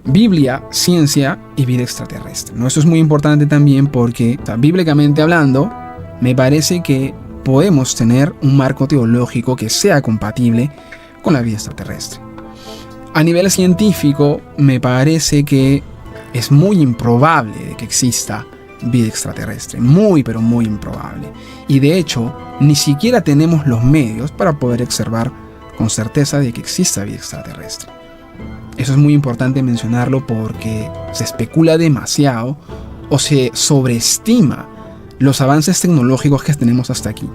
Biblia, ciencia y vida extraterrestre, ¿no? Eso es muy importante también porque, bíblicamente hablando, me parece que podemos tener un marco teológico que sea compatible con la vida extraterrestre. A nivel científico, me parece que es muy improbable de que exista vida extraterrestre. Muy, pero muy improbable. Y de hecho, ni siquiera tenemos los medios para poder observar con certeza de que exista vida extraterrestre. Eso es muy importante mencionarlo porque se especula demasiado o se sobreestima los avances tecnológicos que tenemos hasta aquí.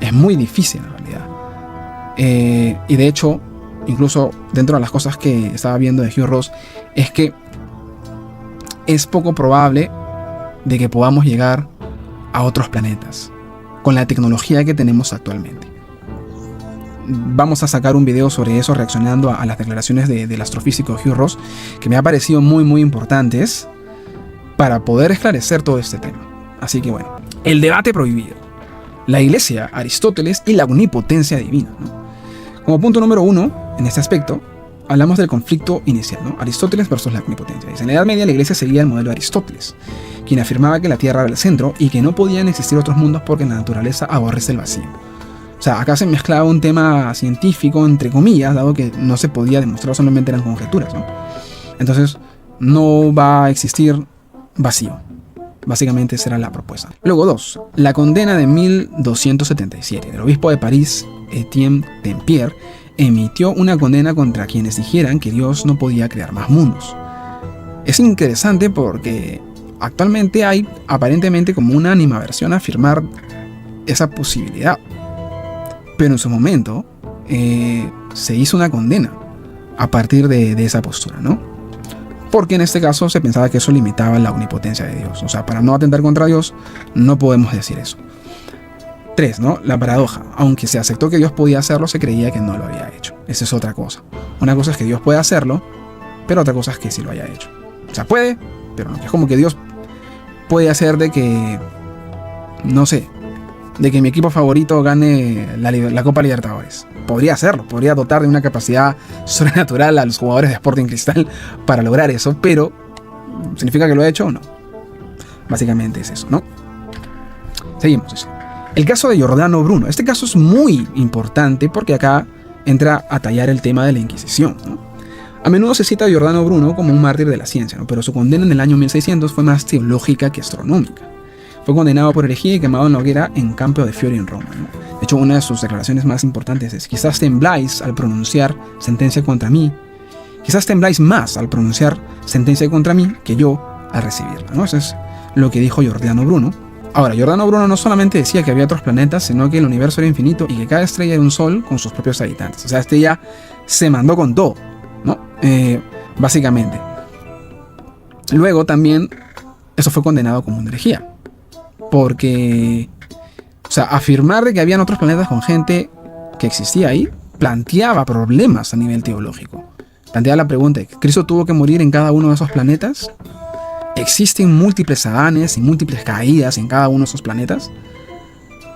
Es muy difícil en realidad. Y de hecho, incluso dentro de las cosas que estaba viendo de Hugh Ross, es que es poco probable de que podamos llegar a otros planetas con la tecnología que tenemos actualmente. Vamos a sacar un video sobre eso reaccionando a las declaraciones del astrofísico Hugh Ross, que me ha parecido muy importantes para poder esclarecer todo este tema. Así que bueno, el debate prohibido: la Iglesia, Aristóteles y la omnipotencia divina, ¿no? Como punto número 1 en este aspecto, hablamos del conflicto inicial, ¿no? Aristóteles versus la omnipotencia. En la Edad Media la Iglesia seguía el modelo de Aristóteles, quien afirmaba que la Tierra era el centro y que no podían existir otros mundos porque la naturaleza aborrece el vacío. O sea, acá se mezclaba un tema científico, entre comillas, dado que no se podía demostrar, solamente eran conjeturas, ¿no? Entonces, no va a existir vacío. Básicamente esa era la propuesta. Luego 2. La condena de 1277 del obispo de París, Etienne Tempier, emitió una condena contra quienes dijeran que Dios no podía crear más mundos. Es interesante porque actualmente hay aparentemente como una animadversión a afirmar esa posibilidad. Pero en su momento se hizo una condena a partir de esa postura, ¿no? Porque en este caso se pensaba que eso limitaba la omnipotencia de Dios. O sea, para no atentar contra Dios, no podemos decir eso. 3, ¿no? La paradoja. Aunque se aceptó que Dios podía hacerlo, se creía que no lo había hecho. Esa es otra cosa. Una cosa es que Dios puede hacerlo, pero otra cosa es que sí lo haya hecho. O sea, puede, pero no. Es como que Dios puede hacer de que, no sé, de que mi equipo favorito gane la Copa Libertadores. Podría hacerlo, podría dotar de una capacidad sobrenatural a los jugadores de Sporting Cristal para lograr eso, pero ¿significa que lo ha hecho o no? Básicamente es eso, ¿no? Seguimos eso. El caso de Giordano Bruno. Este caso es muy importante porque acá entra a tallar el tema de la Inquisición, ¿no? A menudo se cita a Giordano Bruno como un mártir de la ciencia, ¿no? Pero su condena en el año 1600 fue más teológica que astronómica. Fue condenado por herejía y quemado en la hoguera en Campo de Fiori en Roma, ¿no? De hecho, una de sus declaraciones más importantes es: quizás tembláis al pronunciar sentencia contra mí, quizás tembláis más al pronunciar sentencia contra mí que yo al recibirla, ¿no? Eso es lo que dijo Giordano Bruno. Ahora, Giordano Bruno no solamente decía que había otros planetas, sino que el universo era infinito y que cada estrella era un sol con sus propios habitantes. O sea, este ya se mandó con todo, ¿no? Básicamente. Luego también, eso fue condenado como una herejía. Porque, o sea, afirmar de que habían otros planetas con gente que existía ahí, planteaba problemas a nivel teológico. Planteaba la pregunta: ¿Cristo tuvo que morir en cada uno de esos planetas? ¿Existen múltiples Adanes y múltiples caídas en cada uno de esos planetas?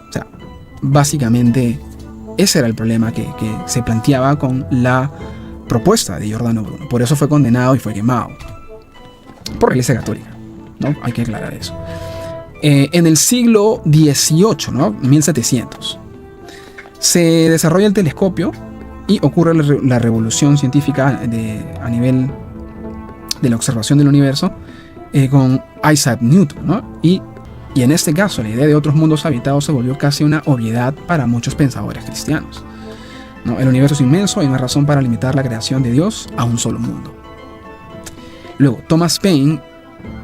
O sea, básicamente ese era el problema que se planteaba con la propuesta de Giordano Bruno. Por eso fue condenado y fue quemado por la Iglesia Católica, ¿no? Hay que aclarar eso. En el siglo XVIII, ¿no? 1700, se desarrolla el telescopio y ocurre la revolución científica a nivel de la observación del universo con Isaac Newton, ¿no? Y en este caso la idea de otros mundos habitados se volvió casi una obviedad para muchos pensadores cristianos, ¿no? El universo es inmenso y no hay razón para limitar la creación de Dios a un solo mundo. Luego, Thomas Paine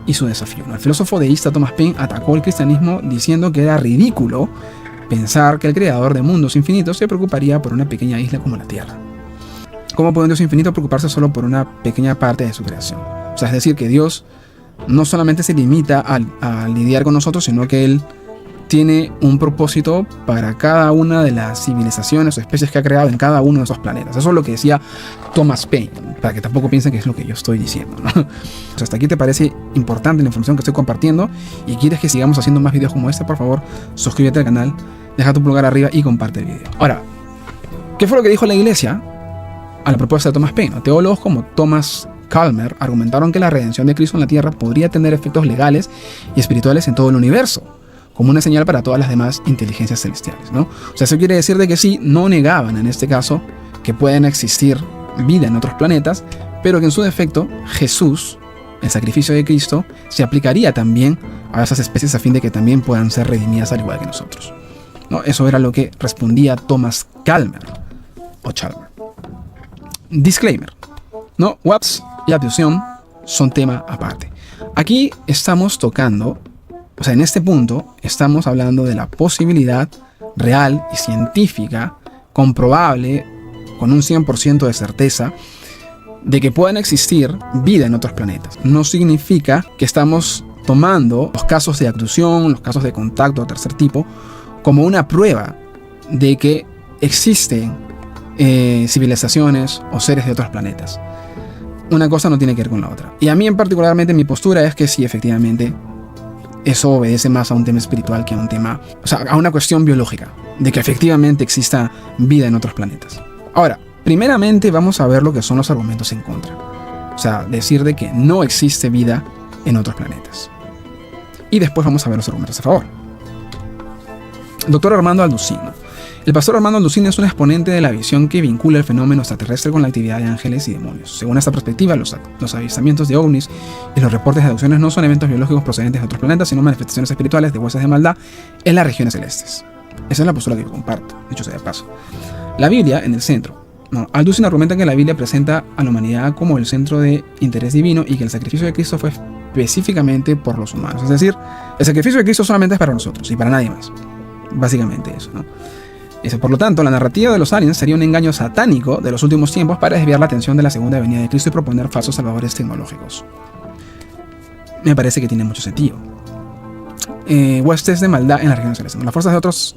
y su desafío, ¿no? El filósofo deísta Thomas Paine atacó el cristianismo diciendo que era ridículo pensar que el creador de mundos infinitos se preocuparía por una pequeña isla como la Tierra. ¿Cómo puede un Dios infinito preocuparse solo por una pequeña parte de su creación? O sea, es decir, que Dios no solamente se limita a lidiar con nosotros, sino que Él tiene un propósito para cada una de las civilizaciones o especies que ha creado en cada uno de esos planetas. Eso es lo que decía Thomas Paine, para que tampoco piensen que es lo que yo estoy diciendo, ¿no? O sea, hasta aquí te parece importante la información que estoy compartiendo y quieres que sigamos haciendo más videos como este, por favor, suscríbete al canal, deja tu pulgar arriba y comparte el video. Ahora, ¿qué fue lo que dijo la Iglesia a la propuesta de Thomas Paine? Teólogos como Thomas Calmer argumentaron que la redención de Cristo en la tierra podría tener efectos legales y espirituales en todo el universo, como una señal para todas las demás inteligencias celestiales, ¿no? O sea, eso quiere decir de que sí, no negaban en este caso que pueden existir vida en otros planetas, pero que en su defecto Jesús, el sacrificio de Cristo, se aplicaría también a esas especies a fin de que también puedan ser redimidas al igual que nosotros, ¿no? Eso era lo que respondía Thomas Calmer o Chalmer. Disclaimer, ¿no? WAPS y abducción son tema aparte. Aquí estamos tocando, o sea, en este punto estamos hablando de la posibilidad real y científica, comprobable, con un 100% de certeza, de que puedan existir vida en otros planetas. No significa que estamos tomando los casos de abducción, los casos de contacto de tercer tipo, como una prueba de que existen civilizaciones o seres de otros planetas. Una cosa no tiene que ver con la otra. Y a mí en particularmente mi postura es que sí, efectivamente, eso obedece más a un tema espiritual que a un tema, o sea, a una cuestión biológica, de que efectivamente exista vida en otros planetas. Ahora, primeramente vamos a ver lo que son los argumentos en contra. O sea, decir de que no existe vida en otros planetas. Y después vamos a ver los argumentos a favor. Doctor Armando Alducino. El pastor Armando Alducino es un exponente de la visión que vincula el fenómeno extraterrestre con la actividad de ángeles y demonios. Según esta perspectiva, los avistamientos de ovnis y los reportes de abducciones no son eventos biológicos procedentes de otros planetas, sino manifestaciones espirituales de huestes de maldad en las regiones celestes. Esa es la postura que yo comparto, dicho sea de paso. La Biblia en el centro. No, Alducino argumenta que la Biblia presenta a la humanidad como el centro de interés divino y que el sacrificio de Cristo fue específicamente por los humanos. Es decir, el sacrificio de Cristo solamente es para nosotros y para nadie más. Básicamente eso, ¿no? Por lo tanto, la narrativa de los aliens sería un engaño satánico de los últimos tiempos para desviar la atención de la segunda venida de Cristo y proponer falsos salvadores tecnológicos. Me parece que tiene mucho sentido. Huestes de maldad en las regiones celestes. Las fuerzas de otros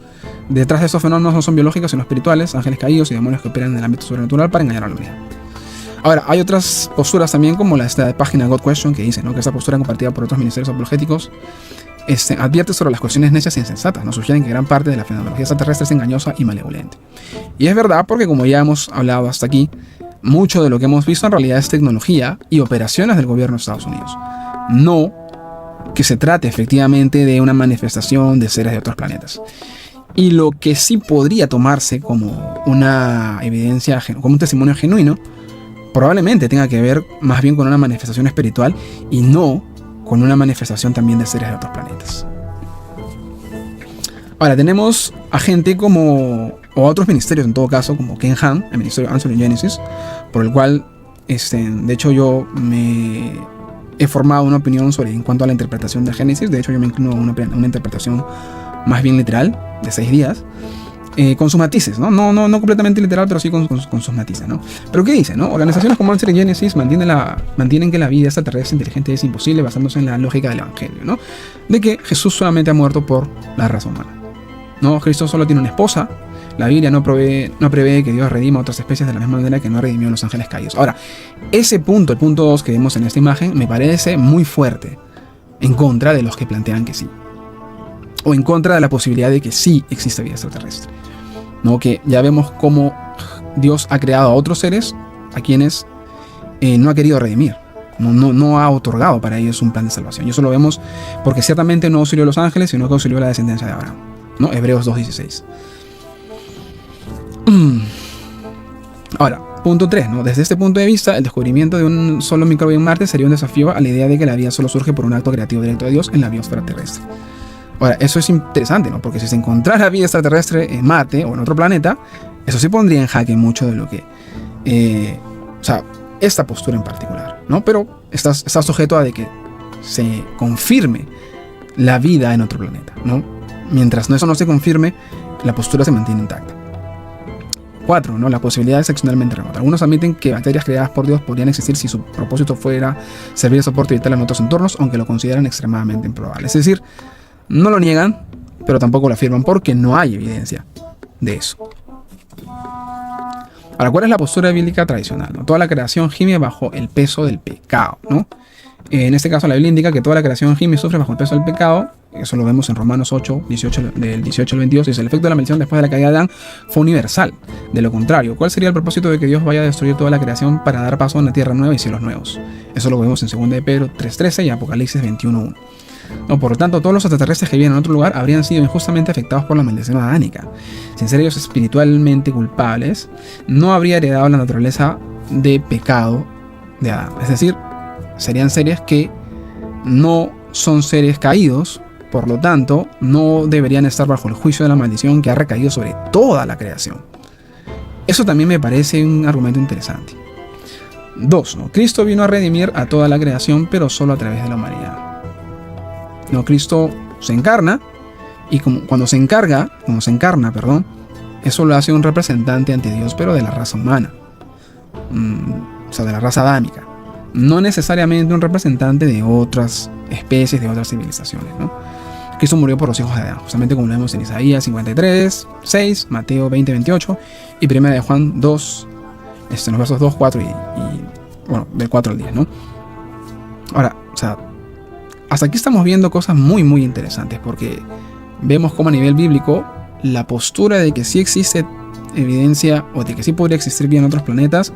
detrás de estos fenómenos no son biológicas, sino espirituales, ángeles caídos y demonios que operan en el ámbito sobrenatural para engañar a la humanidad. Ahora, hay otras posturas también, como esta página God Question, que dice, ¿no?, que esta postura compartida por otros ministerios apologéticos advierte sobre las cuestiones necias e insensatas. Nos sugieren que gran parte de la fenomenología extraterrestre es engañosa y malevolente. Y es verdad, porque como ya hemos hablado hasta aquí, mucho de lo que hemos visto en realidad es tecnología y operaciones del gobierno de Estados Unidos. No que se trate efectivamente de una manifestación de seres de otros planetas. Y lo que sí podría tomarse como una evidencia, como un testimonio genuino, probablemente tenga que ver más bien con una manifestación espiritual y no con una manifestación también de seres de otros planetas. Ahora, tenemos a gente o otros ministerios en todo caso, como Ken Ham, el ministerio Answer in Genesis, por el cual, de hecho, yo me he formado una opinión en cuanto a la interpretación de Génesis. De hecho, yo me inclino a una interpretación más bien literal, de 6 días, con sus matices, ¿no? No completamente literal, pero sí con sus matices, ¿no? Pero ¿qué dice, no? Organizaciones como Answer in Genesis mantienen que la vida extraterrestre inteligente es imposible basándose en la lógica del Evangelio, ¿no? De que Jesús solamente ha muerto por la raza humana, ¿no? Cristo solo tiene una esposa. La Biblia no prevé que Dios redima a otras especies de la misma manera que no redimió a los ángeles caídos. Ahora, ese punto, el punto 2 que vemos en esta imagen, me parece muy fuerte en contra de los que plantean que sí. O en contra de la posibilidad de que sí existe vida extraterrestre, ¿no? Que ya vemos cómo Dios ha creado a otros seres a quienes no ha querido redimir. No ha otorgado para ellos un plan de salvación. Y eso lo vemos porque ciertamente no auxilió a los ángeles, sino que auxilió a la descendencia de Abraham, ¿no? Hebreos 2:16. Ahora, punto 3, ¿no? Desde este punto de vista, el descubrimiento de un solo microbio en Marte sería un desafío a la idea de que la vida solo surge por un acto creativo directo de Dios en la biosfera terrestre. Ahora, eso es interesante, ¿no? Porque si se encontrara vida extraterrestre en Marte o en otro planeta, eso sí pondría en jaque mucho de lo que... o sea, esta postura en particular, ¿no? Pero está sujeto a de que se confirme la vida en otro planeta, ¿no? Mientras eso no se confirme, la postura se mantiene intacta. 4, ¿no? La posibilidad es excepcionalmente remota. Algunos admiten que bacterias creadas por Dios podrían existir si su propósito fuera servir de soporte vital en otros entornos, aunque lo consideran extremadamente improbable. Es decir, no lo niegan, pero tampoco lo afirman porque no hay evidencia de eso. Ahora, ¿cuál es la postura bíblica tradicional, ¿no? Toda la creación gime bajo el peso del pecado, ¿no? En este caso la Biblia indica que toda la creación gime y sufre bajo el peso del pecado. Eso lo vemos en Romanos 8, 18, del 18 al 22. Dice: el efecto de la maldición después de la caída de Adán fue universal. De lo contrario, ¿cuál sería el propósito de que Dios vaya a destruir toda la creación para dar paso a una tierra nueva y cielos nuevos? Eso lo vemos en 2 de Pedro 3:13 y Apocalipsis 21:1. No, por lo tanto, todos los extraterrestres que viven en otro lugar habrían sido injustamente afectados por la maldición adánica. Sin ser ellos espiritualmente culpables, no habría heredado la naturaleza de pecado de Adán. Es decir, serían seres que no son seres caídos, por lo tanto, no deberían estar bajo el juicio de la maldición que ha recaído sobre toda la creación. Eso también me parece un argumento interesante. 2. ¿No? Cristo vino a redimir a toda la creación, pero solo a través de la humanidad. No, Cristo se encarna, y cuando se encarna, eso lo hace un representante ante Dios, pero de la raza humana. O sea, de la raza adámica. No necesariamente un representante de otras especies, de otras civilizaciones, ¿no? Cristo murió por los hijos de Adán, justamente como lo vemos en Isaías 53, 6, Mateo 20, 28 y 1 de Juan 2, en los versos 2, 4 y bueno, del 4 al 10, ¿no? Ahora, o sea, hasta aquí estamos viendo cosas muy, muy interesantes, porque vemos cómo a nivel bíblico la postura de que sí existe evidencia o de que sí podría existir vida en otros planetas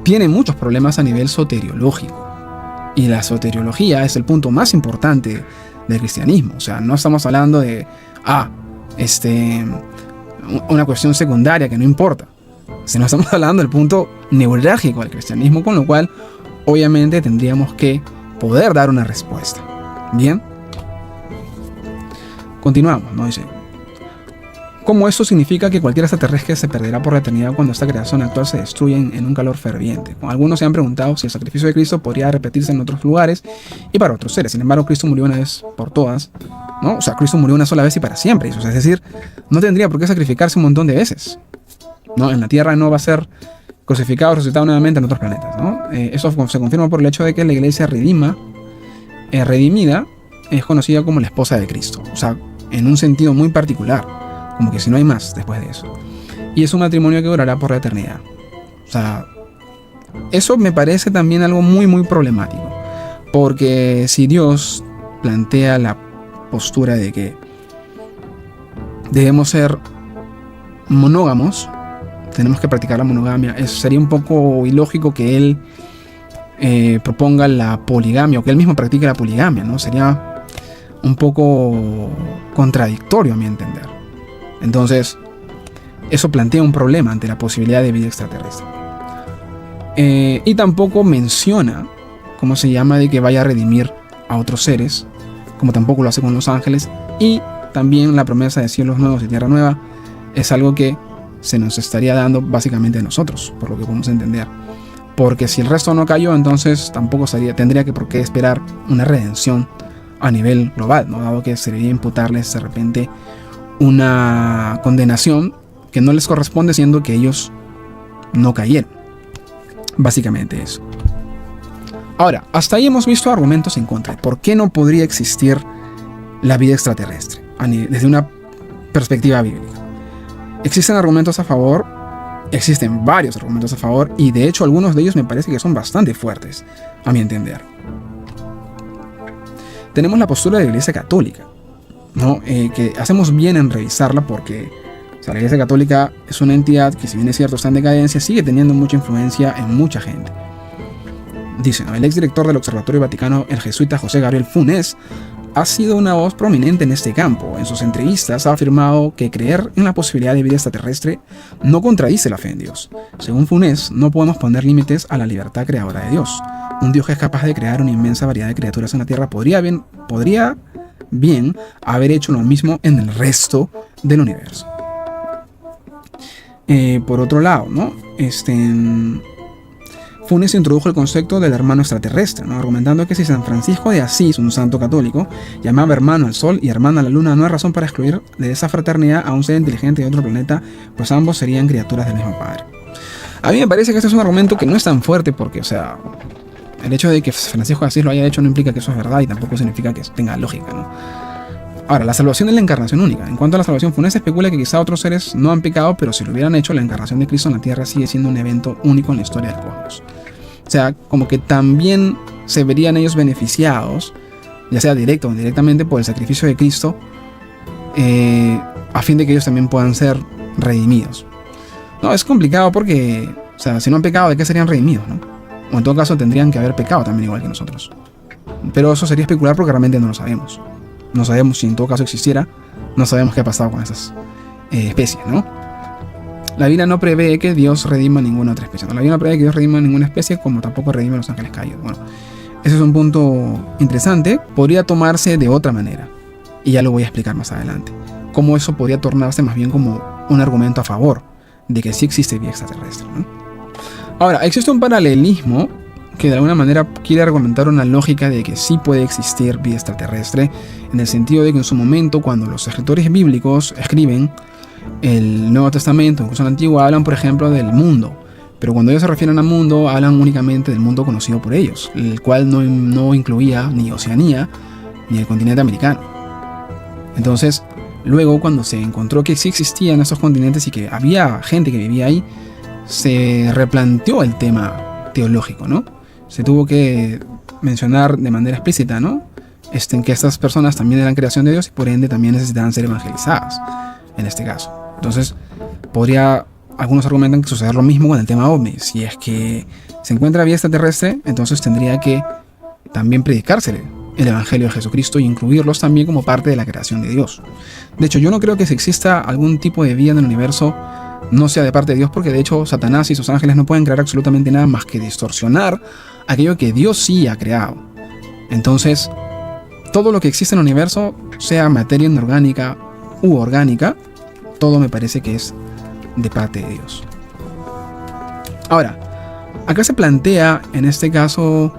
tiene muchos problemas a nivel soteriológico. Y la soteriología es el punto más importante del cristianismo. O sea, no estamos hablando de una cuestión secundaria que no importa, sino estamos hablando del punto neurálgico del cristianismo, con lo cual obviamente tendríamos que poder dar una respuesta. Bien, continuamos, ¿no? Dice: ¿cómo eso significa que cualquier extraterrestre se perderá por la eternidad cuando esta creación actual se destruye en un calor ferviente? Algunos se han preguntado si el sacrificio de Cristo podría repetirse en otros lugares y para otros seres. Sin embargo, Cristo murió una vez por todas, ¿no? O sea, Cristo murió una sola vez y para siempre. O sea, es decir, no tendría por qué sacrificarse un montón de veces, ¿no? En la Tierra no va a ser crucificado o resucitado nuevamente en otros planetas, ¿no? Eso se confirma por el hecho de que la iglesia redimida es conocida como la esposa de Cristo. O sea, en un sentido muy particular, como que si no hay más después de eso. Y es un matrimonio que durará por la eternidad. O sea, eso me parece también algo muy, muy problemático. Porque si Dios plantea la postura de que debemos ser monógamos, tenemos que practicar la monogamia, sería un poco ilógico que Él proponga la poligamia, o que Él mismo practique la poligamia, ¿no? Sería un poco contradictorio a mi entender. Entonces, eso plantea un problema ante la posibilidad de vida extraterrestre. Y tampoco menciona, ¿cómo se llama?, de que vaya a redimir a otros seres, como tampoco lo hace con los ángeles. Y también la promesa de cielos nuevos y tierra nueva es algo que se nos estaría dando básicamente a nosotros, por lo que podemos entender. Porque si el resto no cayó, entonces tampoco tendría que por qué esperar una redención a nivel global, ¿no? Dado que sería imputarles de repente una condenación que no les corresponde, siendo que ellos no cayeron. Básicamente eso. Ahora, hasta ahí hemos visto argumentos en contra. ¿Por qué no podría existir la vida extraterrestre desde una perspectiva bíblica? Existen argumentos a favor, existen varios argumentos a favor, y de hecho algunos de ellos me parece que son bastante fuertes, a mi entender. Tenemos la postura de la Iglesia Católica, ¿no? Que hacemos bien en revisarla, porque la Iglesia Católica es una entidad que, si bien es cierto está en decadencia, sigue teniendo mucha influencia en mucha gente. Dice, ¿no?, el exdirector del Observatorio Vaticano, el jesuita José Gabriel Funes, ha sido una voz prominente en este campo. En sus entrevistas ha afirmado que creer en la posibilidad de vida extraterrestre no contradice la fe en Dios. Según Funes, no podemos poner límites a la libertad creadora de Dios. Un Dios que es capaz de crear una inmensa variedad de criaturas en la Tierra podría bien haber hecho lo mismo en el resto del universo. Por otro lado, ¿no?, Funes introdujo el concepto del hermano extraterrestre, ¿no?, argumentando que si San Francisco de Asís, un santo católico, llamaba hermano al Sol y hermana a la Luna, no hay razón para excluir de esa fraternidad a un ser inteligente de otro planeta, pues ambos serían criaturas del mismo Padre. A mí me parece que este es un argumento que no es tan fuerte, porque, o sea, el hecho de que Francisco de Asís lo haya hecho no implica que eso es verdad, y tampoco significa que tenga lógica, ¿no? Ahora, la salvación es la encarnación única. En cuanto a la salvación, Funes especula que quizá otros seres no han pecado, pero si lo hubieran hecho, la encarnación de Cristo en la Tierra sigue siendo un evento único en la historia del cosmos. O sea, como que también se verían ellos beneficiados, ya sea directo o indirectamente, por el sacrificio de Cristo, a fin de que ellos también puedan ser redimidos. No, es complicado porque, o sea, si no han pecado, ¿de qué serían redimidos, no? O en todo caso tendrían que haber pecado también igual que nosotros. Pero eso sería especular porque realmente no lo sabemos. No sabemos si en todo caso existiera, no sabemos qué ha pasado con esas especies, ¿no? La Biblia no prevé que Dios redima ninguna otra especie. No, la Biblia no prevé que Dios redima ninguna especie, como tampoco redime a los ángeles caídos. Bueno, ese es un punto interesante. Podría tomarse de otra manera, y ya lo voy a explicar más adelante. Cómo eso podría tornarse más bien como un argumento a favor de que sí existe vida extraterrestre, ¿no? Ahora, existe un paralelismo que de alguna manera quiere argumentar una lógica de que sí puede existir vida extraterrestre, en el sentido de que en su momento, cuando los escritores bíblicos escriben el Nuevo Testamento, incluso el Antiguo, hablan por ejemplo del mundo, pero cuando ellos se refieren al mundo, hablan únicamente del mundo conocido por ellos, el cual no incluía ni Oceanía ni el continente americano. Entonces, luego cuando se encontró que sí existían esos continentes y que había gente que vivía ahí, se replanteó el tema teológico, ¿no? Se tuvo que mencionar de manera explícita, ¿no? Que estas personas también eran creación de Dios y por ende también necesitaban ser evangelizadas, en este caso. Entonces, algunos argumentan que suceder lo mismo con el tema OVNI. Si es que se encuentra vida extraterrestre, entonces tendría que también predicársele el Evangelio de Jesucristo y incluirlos también como parte de la creación de Dios. De hecho, yo no creo que si exista algún tipo de vida en el universo no sea de parte de Dios, porque de hecho Satanás y sus ángeles no pueden crear absolutamente nada más que distorsionar aquello que Dios sí ha creado. Entonces, todo lo que existe en el universo, sea materia inorgánica u orgánica, todo me parece que es de parte de Dios. Ahora, acá se plantea en este caso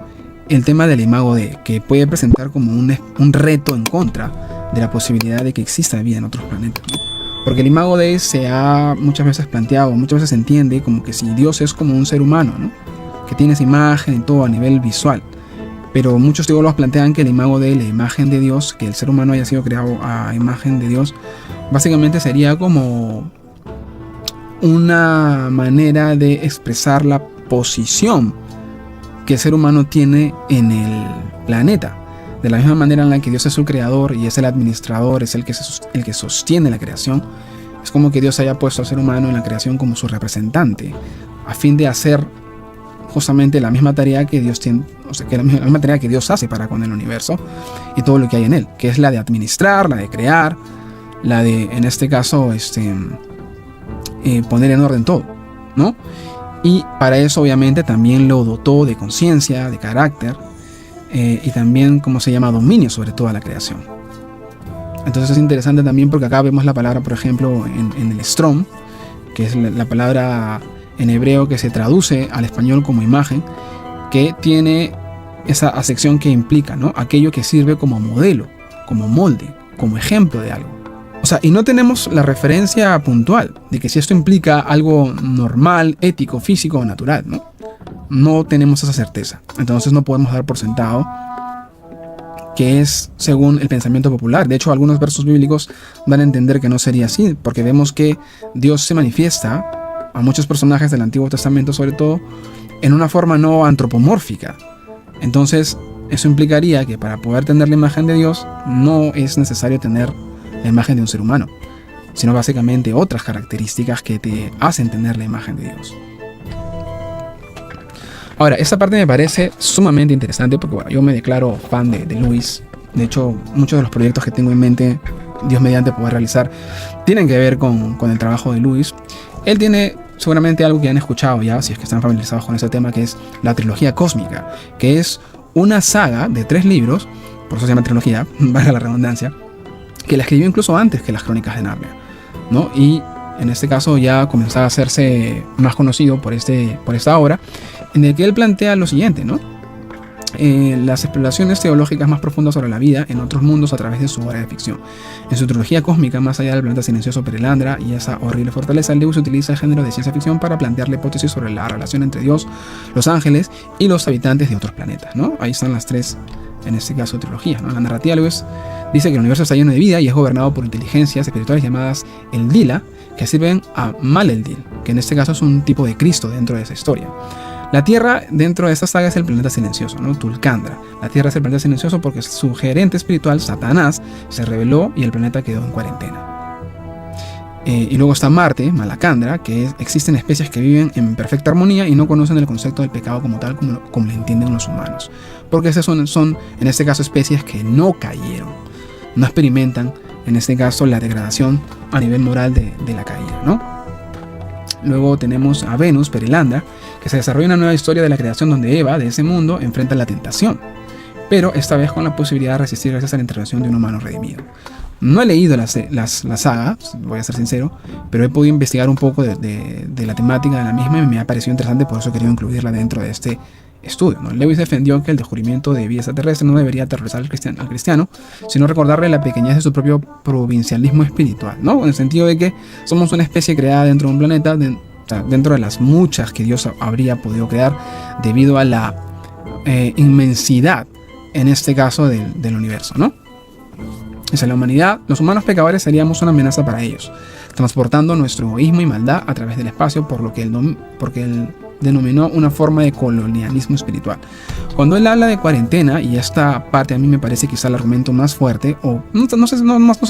el tema del imago Dei, que puede presentar como un reto en contra de la posibilidad de que exista vida en otros planetas, ¿no? Porque el imago Dei se ha muchas veces planteado, muchas veces se entiende como que si Dios es como un ser humano, ¿no? Que tiene esa imagen y todo a nivel visual. Pero muchos teólogos plantean que el imago Dei, la imagen de Dios, que el ser humano haya sido creado a imagen de Dios, básicamente sería como una manera de expresar la posición que el ser humano tiene en el planeta. De la misma manera en la que Dios es su creador y es el administrador, es el que sostiene la creación, es como que Dios haya puesto al ser humano en la creación como su representante, a fin de hacer justamente la misma tarea que Dios tiene, o sea, que la misma tarea que Dios hace para con el universo y todo lo que hay en él, que es la de administrar, la de crear, la de, en este caso, poner en orden todo, ¿no? Y para eso obviamente también lo dotó de conciencia, de carácter, y también, como se llama, dominio sobre toda la creación. Entonces es interesante también porque acá vemos la palabra, por ejemplo, en el Strong, que es la palabra en hebreo que se traduce al español como imagen, que tiene esa acepción que implica, ¿no? Aquello que sirve como modelo, como molde, como ejemplo de algo. O sea, y no tenemos la referencia puntual de que si esto implica algo normal, ético, físico o natural, ¿no? No tenemos esa certeza. Entonces no podemos dar por sentado que es según el pensamiento popular. De hecho, algunos versos bíblicos dan a entender que no sería así, porque vemos que Dios se manifiesta a muchos personajes del Antiguo Testamento, sobre todo, en una forma no antropomórfica. Entonces, eso implicaría que para poder tener la imagen de Dios, no es necesario tener la imagen de un ser humano, sino básicamente otras características que te hacen tener la imagen de Dios. Ahora, esta parte me parece sumamente interesante porque, bueno, yo me declaro fan de Lewis. De hecho, muchos de los proyectos que tengo en mente, Dios mediante, poder realizar, tienen que ver con el trabajo de Lewis. Él tiene seguramente algo que han escuchado ya, si es que están familiarizados con ese tema, que es la trilogía cósmica, que es una saga de 3 libros, por eso se llama trilogía, valga la redundancia, que la escribió incluso antes que las Crónicas de Narnia, ¿no? Y en este caso ya comenzaba a hacerse más conocido por esta obra, en el que él plantea lo siguiente, ¿no? Las exploraciones teológicas más profundas sobre la vida en otros mundos a través de su obra de ficción. En su trilogía cósmica, Más allá del planeta silencioso Perelandra y esa horrible fortaleza, Lewis utiliza el género de ciencia ficción para plantear la hipótesis sobre la relación entre Dios, los ángeles y los habitantes de otros planetas, ¿no? Ahí están las 3, en este caso, trilogías, ¿no? La narrativa Lewis dice que el universo está lleno de vida y es gobernado por inteligencias espirituales llamadas el Dila, que sirven a Mal-el-Dil, que en este caso es un tipo de Cristo dentro de esa historia. La Tierra dentro de esta saga es el planeta silencioso, ¿no? Tulkandra. La Tierra es el planeta silencioso porque su gerente espiritual, Satanás, se rebeló y el planeta quedó en cuarentena. Y luego está Marte, Malacandra, que existen especies que viven en perfecta armonía y no conocen el concepto del pecado como tal, como lo entienden los humanos. Porque esas son, en este caso, especies que no cayeron, no experimentan, en este caso, la degradación a nivel moral de la caída, ¿no? Luego tenemos a Venus, Perilandra, que se desarrolla una nueva historia de la creación donde Eva, de ese mundo, enfrenta la tentación, pero esta vez con la posibilidad de resistir gracias a la intervención de un humano redimido. No he leído la saga, voy a ser sincero, pero he podido investigar un poco de la temática de la misma y me ha parecido interesante, por eso he querido incluirla dentro de este estudio, ¿no? Lewis defendió que el descubrimiento de vida extraterrestre no debería aterrorizar al cristiano, sino recordarle la pequeñez de su propio provincialismo espiritual, ¿no? En el sentido de que somos una especie creada dentro de un planeta, dentro de las muchas que Dios habría podido crear debido a la inmensidad, en este caso, del universo, ¿no? Dice, la humanidad, los humanos pecadores seríamos una amenaza para ellos, transportando nuestro egoísmo y maldad a través del espacio, porque él denominó una forma de colonialismo espiritual. Cuando él habla de cuarentena, y esta parte a mí me parece quizá el argumento más fuerte, o no sé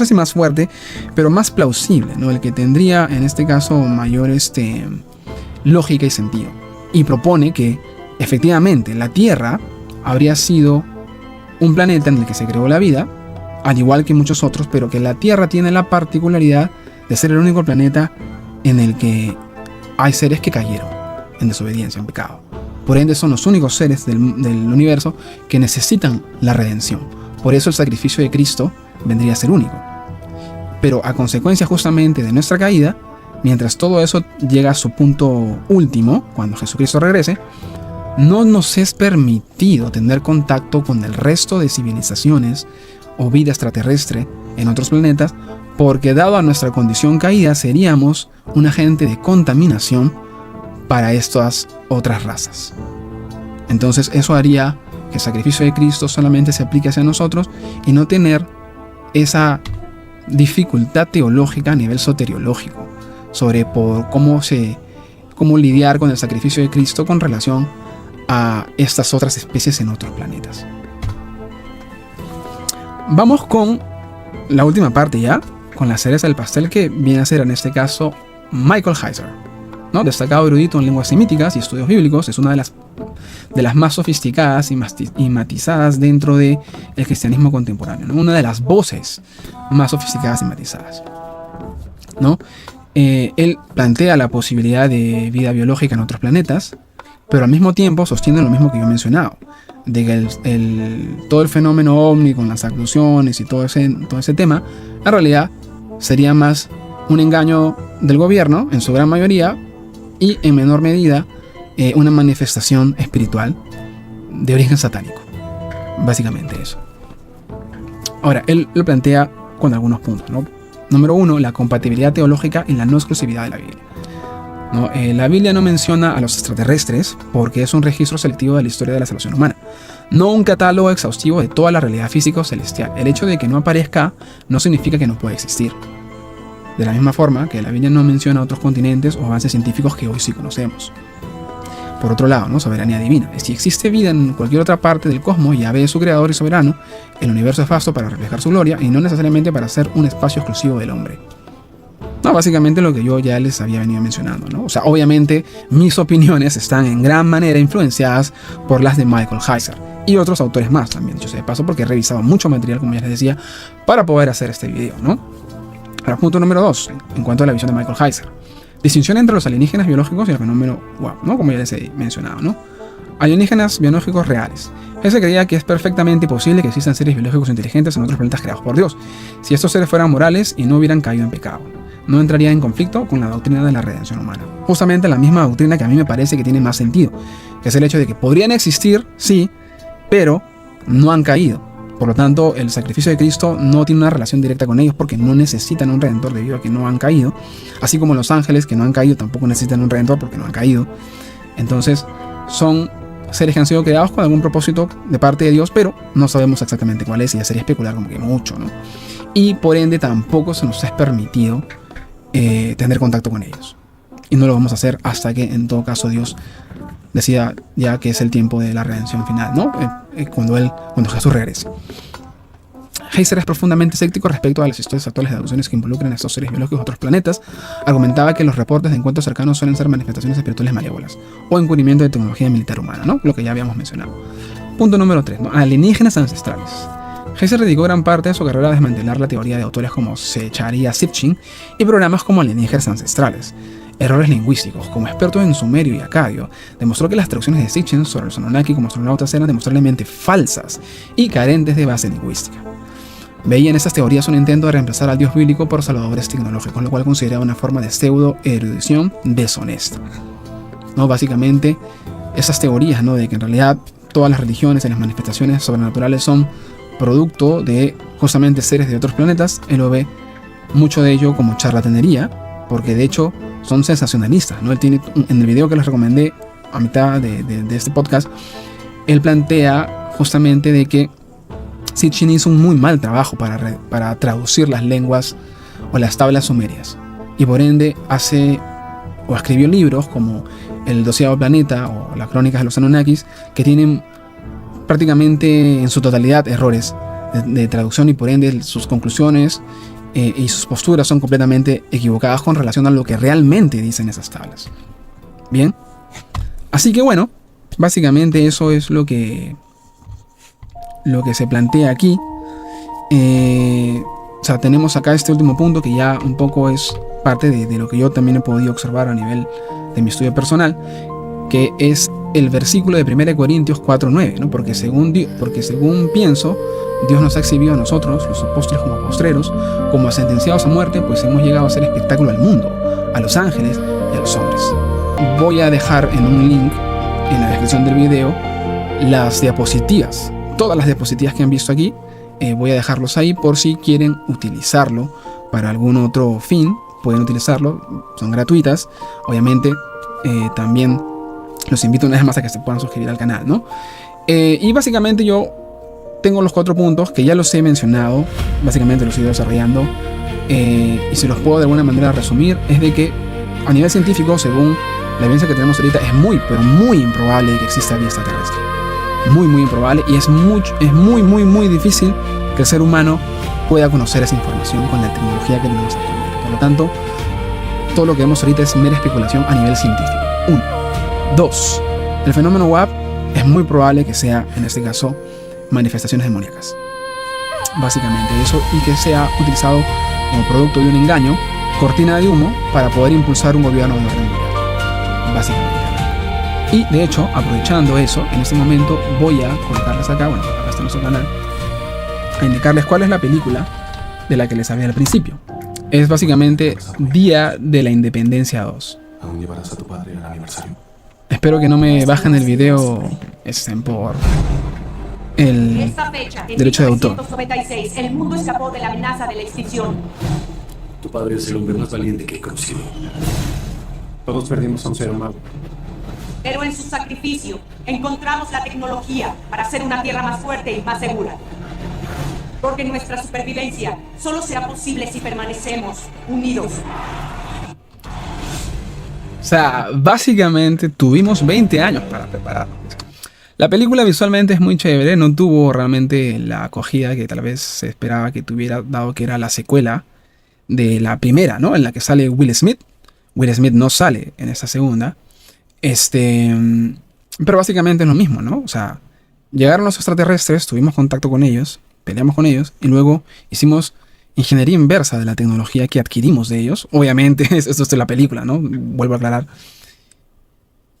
si más fuerte, pero más plausible, ¿no? El que tendría en este caso mayor lógica y sentido. Y propone que efectivamente la Tierra habría sido un planeta en el que se creó la vida, al igual que muchos otros, pero que la Tierra tiene la particularidad de ser el único planeta en el que hay seres que cayeron en desobediencia, en pecado. Por ende, son los únicos seres del universo que necesitan la redención. Por eso el sacrificio de Cristo vendría a ser único. Pero a consecuencia justamente de nuestra caída, mientras todo eso llega a su punto último, cuando Jesucristo regrese, no nos es permitido tener contacto con el resto de civilizaciones o vida extraterrestre en otros planetas, porque dado a nuestra condición caída seríamos un agente de contaminación para estas otras razas. Entonces eso haría que el sacrificio de Cristo solamente se aplique hacia nosotros y no tener esa dificultad teológica a nivel soteriológico sobre cómo lidiar con el sacrificio de Cristo con relación a estas otras especies en otros planetas. Vamos con la última parte ya, con la cereza del pastel, que viene a ser en este caso Michael Heiser, ¿no? Destacado erudito en lenguas semíticas y estudios bíblicos, es una de las más sofisticadas y matizadas dentro del cristianismo contemporáneo, ¿no? Una de las voces más sofisticadas y matizadas, ¿no? Él plantea la posibilidad de vida biológica en otros planetas, pero al mismo tiempo sostiene lo mismo que yo he mencionado, de que todo el fenómeno ovni con las abducciones y todo ese tema, en realidad sería más un engaño del gobierno, en su gran mayoría, y en menor medida una manifestación espiritual de origen satánico. Básicamente eso. Ahora, él lo plantea con algunos puntos, ¿no? Número 1, la compatibilidad teológica y la no exclusividad de la Biblia, ¿no? La Biblia no menciona a los extraterrestres porque es un registro selectivo de la historia de la salvación humana, no un catálogo exhaustivo de toda la realidad física o celestial. El hecho de que no aparezca no significa que no pueda existir. De la misma forma que la Biblia no menciona otros continentes o avances científicos que hoy sí conocemos. Por otro lado, ¿no? Soberanía divina. Si existe vida en cualquier otra parte del cosmos, Yahvé es su creador y soberano, el universo es vasto para reflejar su gloria y no necesariamente para ser un espacio exclusivo del hombre. No, básicamente lo que yo ya les había venido mencionando, ¿no? O sea, obviamente mis opiniones están en gran manera influenciadas por las de Michael Heiser y otros autores más también, yo sé de paso, porque he revisado mucho material, como ya les decía, para poder hacer este video, ¿no? Ahora, punto número 2, en cuanto a la visión de Michael Heiser. Distinción entre los alienígenas biológicos y el fenómeno WAP, ¿no? Como ya les he mencionado, ¿no? Alienígenas biológicos reales. Él se creía que es perfectamente posible que existan seres biológicos inteligentes en otros planetas creados por Dios, si estos seres fueran morales y no hubieran caído en pecado. No entraría en conflicto con la doctrina de la redención humana. Justamente la misma doctrina que a mí me parece que tiene más sentido, que es el hecho de que podrían existir, sí, pero no han caído. Por lo tanto, el sacrificio de Cristo no tiene una relación directa con ellos porque no necesitan un redentor debido a que no han caído. Así como los ángeles que no han caído tampoco necesitan un redentor porque no han caído. Entonces, son seres que han sido creados con algún propósito de parte de Dios, pero no sabemos exactamente cuál es y ya sería especular como que mucho, ¿no? Y por ende tampoco se nos es permitido tener contacto con ellos. Y no lo vamos a hacer hasta que en todo caso Dios decía ya que es el tiempo de la redención final, ¿no? Cuando Jesús regrese. Heiser es profundamente escéptico respecto a las historias actuales de abducciones que involucran a estos seres biológicos de otros planetas. Argumentaba que los reportes de encuentros cercanos suelen ser manifestaciones espirituales malévolas o encubrimiento de tecnología militar humana, ¿no? Lo que ya habíamos mencionado. Punto número 3, ¿no? Alienígenas ancestrales. Heiser dedicó gran parte de su carrera a desmantelar la teoría de autores como Zecharia Sitchin y programas como alienígenas ancestrales. Errores lingüísticos. Como experto en sumerio y acadio, demostró que las traducciones de Sitchin sobre los Anunnaki como astronautas eran demostrablemente falsas y carentes de base lingüística. Veía en estas teorías un intento de reemplazar al dios bíblico por salvadores tecnológicos, lo cual consideraba una forma de pseudo-erudición deshonesta. ¿No? Básicamente, esas teorías, ¿no?, de que en realidad todas las religiones y las manifestaciones sobrenaturales son producto de justamente seres de otros planetas, él lo ve mucho de ello como charlatanería, porque de hecho son sensacionalistas, ¿no? Él tiene, en el video que les recomendé a mitad de este podcast, él plantea justamente de que Sitchin hizo un muy mal trabajo para traducir las lenguas o las tablas sumerias, y por ende hace o escribió libros como El 12º planeta o Las crónicas de los Anunnakis, que tienen prácticamente en su totalidad errores de traducción, y por ende sus conclusiones y sus posturas son completamente equivocadas con relación a lo que realmente dicen esas tablas. Bien, así que bueno, básicamente eso es lo que se plantea aquí. O sea, tenemos acá este último punto que ya un poco es parte de lo que yo también he podido observar a nivel de mi estudio personal, que es el versículo de 1 Corintios 4:9, ¿no? Porque según pienso, Dios nos ha exhibido a nosotros, los apóstoles, como postreros, como sentenciados a muerte, pues hemos llegado a hacer espectáculo al mundo, a los ángeles y a los hombres. Voy a dejar en un link en la descripción del video las diapositivas, todas las diapositivas que han visto aquí. Voy a dejarlos ahí por si quieren utilizarlo para algún otro fin. Pueden utilizarlo, son gratuitas. Obviamente también los invito una vez más a que se puedan suscribir al canal, ¿no? Y básicamente yo tengo los 4 puntos que ya los he mencionado, básicamente los he ido desarrollando, y si los puedo de alguna manera resumir, es de que a nivel científico, según la evidencia que tenemos ahorita, es muy, pero muy improbable que exista vida extraterrestre. Muy, muy improbable, y es muy difícil que el ser humano pueda conocer esa información con la tecnología que tenemos actualmente. Por lo tanto, todo lo que vemos ahorita es mera especulación a nivel científico. 1. 2. El fenómeno WAP es muy probable que sea, en este caso, manifestaciones demoníacas. Básicamente eso, y que sea utilizado como producto de un engaño, cortina de humo, para poder impulsar un gobierno de orden mundial. Básicamente. Y de hecho, aprovechando eso, en este momento voy a colocarles acá, bueno, acá está nuestro canal, a indicarles cuál es la película de la que les hablé al principio. Es básicamente Día de la Independencia 2. ¿Aún llevarás a tu padre al aniversario? Espero que no me bajen el video por el derecho de autor. 1996, el mundo escapó de la amenaza de la extinción. Tu padre es el hombre más valiente que he conocido. Todos perdimos a un ser humano. Pero en su sacrificio encontramos la tecnología para hacer una tierra más fuerte y más segura. Porque nuestra supervivencia solo será posible si permanecemos unidos. O sea, básicamente tuvimos 20 años para prepararnos. La película visualmente es muy chévere, no tuvo realmente la acogida que tal vez se esperaba que tuviera, dado que era la secuela de la primera, ¿no? En la que sale Will Smith. Will Smith no sale en esta segunda. Pero básicamente es lo mismo, ¿no? O sea, llegaron los extraterrestres, tuvimos contacto con ellos, peleamos con ellos, y luego hicimos ingeniería inversa de la tecnología que adquirimos de ellos. Obviamente, esto es de la película, ¿no? Vuelvo a aclarar.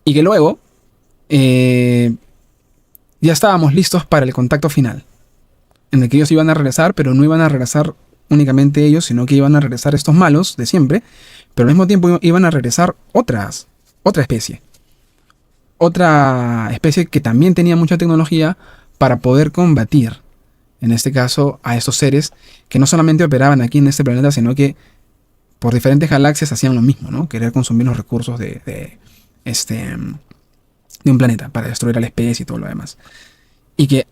Y que luego ya estábamos listos para el contacto final, en el que ellos iban a regresar, pero no iban a regresar únicamente ellos, sino que iban a regresar estos malos de siempre, pero al mismo tiempo iban a regresar otra especie. Otra especie que también tenía mucha tecnología para poder combatir, en este caso, a estos seres que no solamente operaban aquí en este planeta, sino que por diferentes galaxias hacían lo mismo, ¿no? Querer consumir los recursos de un planeta para destruir a la especie y todo lo demás. Y que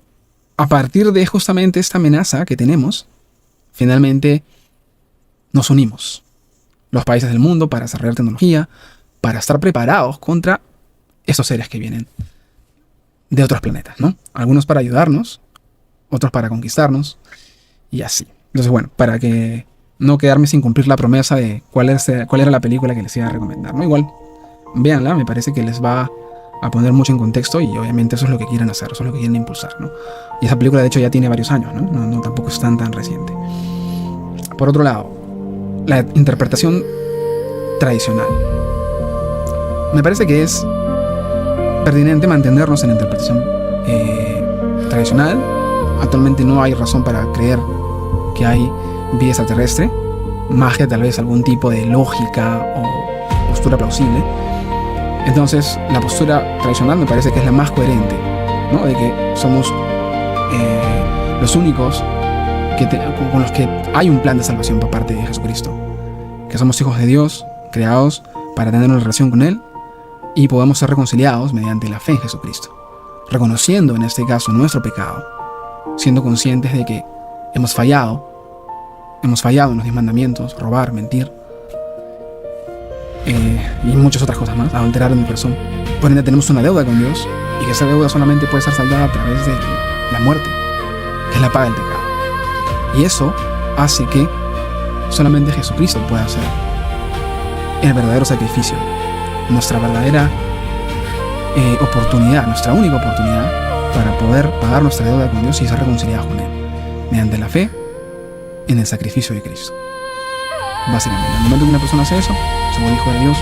a partir de justamente esta amenaza que tenemos, finalmente nos unimos, los países del mundo, para desarrollar tecnología, para estar preparados contra estos seres que vienen de otros planetas, ¿no? Algunos para ayudarnos, otros para conquistarnos, y así. Entonces, bueno, para que no quedarme sin cumplir la promesa de cuál era la película que les iba a recomendar, ¿no? Igual, véanla, me parece que les va a poner mucho en contexto y obviamente eso es lo que quieren hacer, eso es lo que quieren impulsar, ¿no? Y esa película de hecho ya tiene varios años, ¿no? No tampoco es tan reciente. Por otro lado, la interpretación tradicional. Me parece que es pertinente mantenernos en la interpretación tradicional. Actualmente no hay razón para creer que hay vida extraterrestre, más que tal vez algún tipo de lógica o postura plausible. Entonces, la postura tradicional me parece que es la más coherente, ¿no? De que somos los únicos con los que hay un plan de salvación por parte de Jesucristo. Que somos hijos de Dios, creados para tener una relación con Él y podamos ser reconciliados mediante la fe en Jesucristo. Reconociendo en este caso nuestro pecado, siendo conscientes de que hemos fallado en los 10 mandamientos, robar, mentir, y muchas otras cosas más, adulterar en mi corazón. Por ende tenemos una deuda con Dios y que esa deuda solamente puede ser saldada a través de la muerte, que es la paga del pecado. Y eso hace que solamente Jesucristo pueda hacer el verdadero sacrificio, nuestra verdadera oportunidad, nuestra única oportunidad para poder pagar nuestra deuda con Dios y ser reconciliados con Él, mediante la fe en el sacrificio de Cristo. Básicamente, en el momento que una persona hace eso, como hijo de Dios,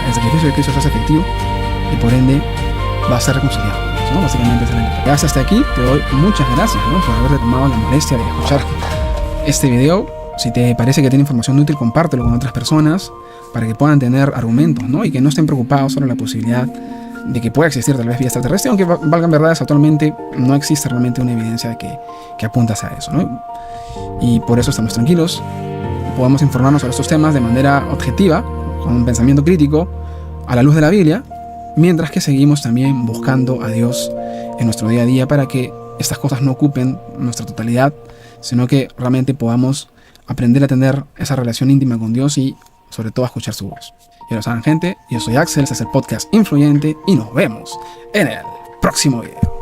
el sacrificio de Cristo se hace efectivo y por ende va a ser reconciliado, ¿no? Básicamente es la interpretación. Hasta aquí te doy muchas gracias, ¿no? Por haberte tomado la molestia de escuchar este video. Si te parece que tiene información útil, compártelo con otras personas para que puedan tener argumentos, ¿no? Y que no estén preocupados sobre la posibilidad de que pueda existir tal vez vida extraterrestre, aunque valgan verdades, actualmente no existe realmente una evidencia de que apunta hacia eso, ¿no? Y por eso estamos tranquilos. Podemos informarnos sobre estos temas de manera objetiva, con un pensamiento crítico, a la luz de la Biblia, mientras que seguimos también buscando a Dios en nuestro día a día para que estas cosas no ocupen nuestra totalidad, sino que realmente podamos aprender a tener esa relación íntima con Dios y sobre todo a escuchar su voz. Ya lo saben, gente, yo soy Axel, este es el podcast Influyente y nos vemos en el próximo video.